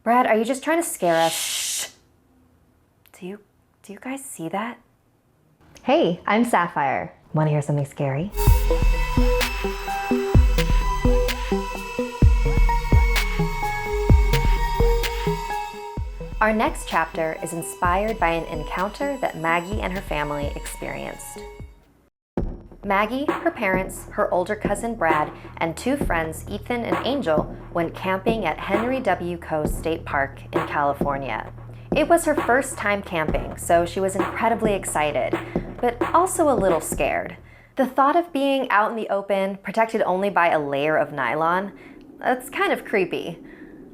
Brad, are you just trying to scare us? Shh. Do you guys see that? Hey, I'm Sapphire. Want to hear something scary? Our next chapter is inspired by an encounter that Maggie and her family experienced. Maggie, her parents, her older cousin Brad, and two friends, Ethan and Angel, went camping at Henry W. Coe State Park in California. It was her first time camping, so she was incredibly excited, but also a little scared. The thought of being out in the open, protected only by a layer of nylon, that's kind of creepy.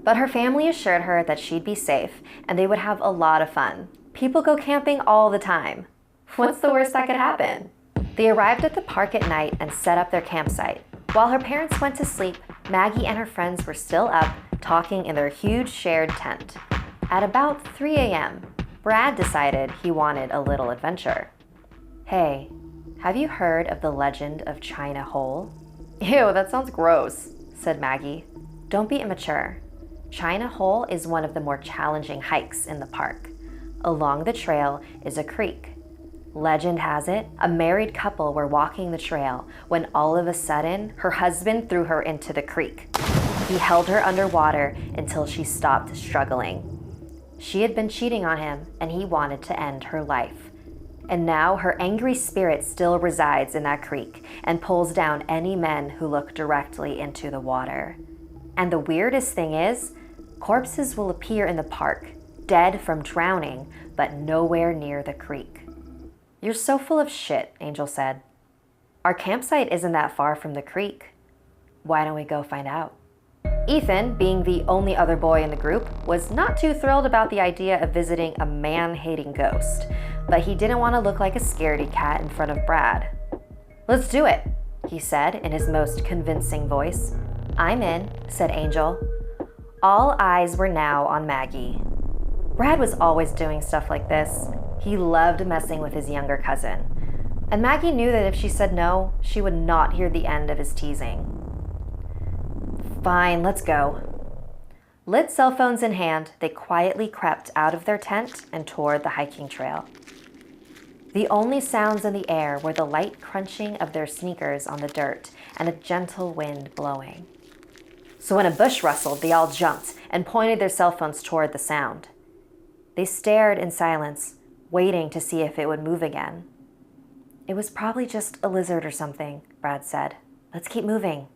But her family assured her that she'd be safe, and they would have a lot of fun. People go camping all the time. What's the worst that could happen? They arrived at the park at night and set up their campsite. While her parents went to sleep, Maggie and her friends were still up, talking in their huge shared tent. At about 3 a.m., Brad decided he wanted a little adventure. Hey, have you heard of the legend of China Hole? Ew, that sounds gross, said Maggie. Don't be immature. China Hole is one of the more challenging hikes in the park. Along the trail is a creek. Legend has it, a married couple were walking the trail when all of a sudden, her husband threw her into the creek. He held her underwater until she stopped struggling. She had been cheating on him, and he wanted to end her life. And now her angry spirit still resides in that creek and pulls down any men who look directly into the water. And the weirdest thing is, corpses will appear in the park, dead from drowning, but nowhere near the creek. You're so full of shit, Angel said. Our campsite isn't that far from the creek. Why don't we go find out? Ethan, being the only other boy in the group, was not too thrilled about the idea of visiting a man-hating ghost, but he didn't want to look like a scaredy cat in front of Brad. Let's do it, he said in his most convincing voice. I'm in, said Angel. All eyes were now on Maggie. Brad was always doing stuff like this. He loved messing with his younger cousin. And Maggie knew that if she said no, she would not hear the end of his teasing. Fine, let's go. Lit cell phones in hand, they quietly crept out of their tent and toward the hiking trail. The only sounds in the air were the light crunching of their sneakers on the dirt and a gentle wind blowing. So when a bush rustled, they all jumped and pointed their cell phones toward the sound. They stared in silence, waiting to see if it would move again. It was probably just a lizard or something, Brad said. Let's keep moving.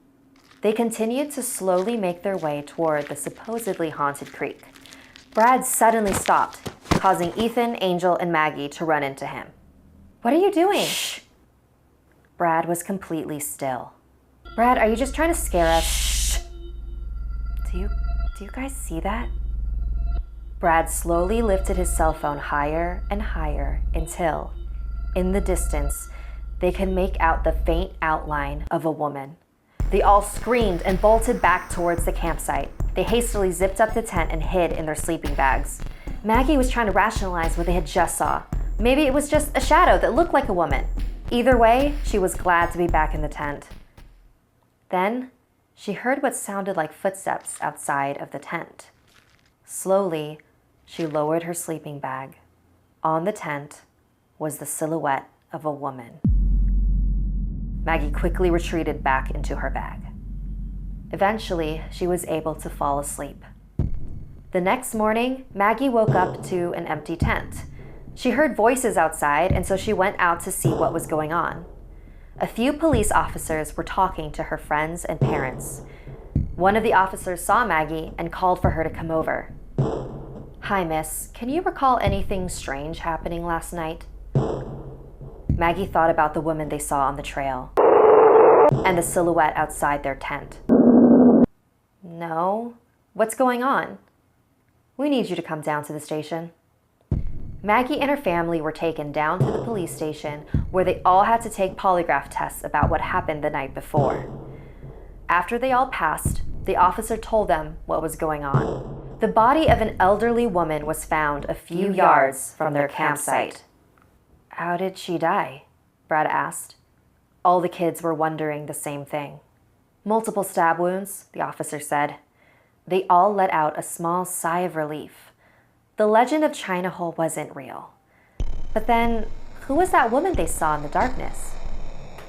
They continued to slowly make their way toward the supposedly haunted creek. Brad suddenly stopped, causing Ethan, Angel, and Maggie to run into him. What are you doing? Shh. Brad was completely still. Brad, are you just trying to scare us? Shh. Do you guys see that? Brad slowly lifted his cell phone higher and higher until, in the distance, they could make out the faint outline of a woman. They all screamed and bolted back towards the campsite. They hastily zipped up the tent and hid in their sleeping bags. Maggie was trying to rationalize what they had just saw. Maybe it was just a shadow that looked like a woman. Either way, she was glad to be back in the tent. Then, she heard what sounded like footsteps outside of the tent. Slowly, she lowered her sleeping bag. On the tent was the silhouette of a woman. Maggie quickly retreated back into her bag. Eventually, she was able to fall asleep. The next morning, Maggie woke up to an empty tent. She heard voices outside, and so she went out to see what was going on. A few police officers were talking to her friends and parents. One of the officers saw Maggie and called for her to come over. Hi, miss. Can you recall anything strange happening last night? Maggie thought about the woman they saw on the trail and the silhouette outside their tent. No. What's going on? We need you to come down to the station. Maggie and her family were taken down to the police station where they all had to take polygraph tests about what happened the night before. After they all passed, the officer told them what was going on. The body of an elderly woman was found a few yards from their campsite. How did she die? Brad asked. All the kids were wondering the same thing. Multiple stab wounds, the officer said. They all let out a small sigh of relief. The legend of China Hole wasn't real. But then, who was that woman they saw in the darkness?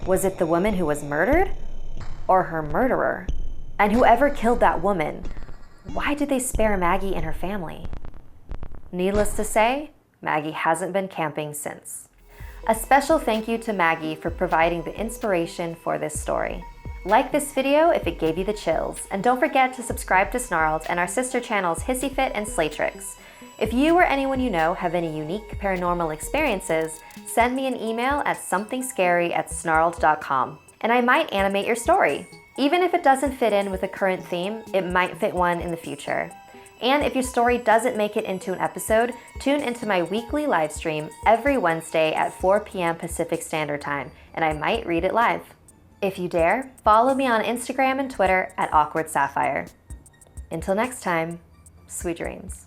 Was it the woman who was murdered? Or her murderer? And whoever killed that woman, why did they spare Maggie and her family? Needless to say, Maggie hasn't been camping since. A special thank you to Maggie for providing the inspiration for this story. Like this video if it gave you the chills, and don't forget to subscribe to Snarled and our sister channels Hissy Fit and Slaytrix. If you or anyone you know have any unique paranormal experiences, send me an email at somethingscary@snarled.com, and I might animate your story. Even if it doesn't fit in with a current theme, it might fit one in the future. And if your story doesn't make it into an episode, tune into my weekly live stream every Wednesday at 4 p.m. Pacific Standard Time, and I might read it live. If you dare, follow me on Instagram and Twitter at Awkward Sapphire. Until next time, sweet dreams.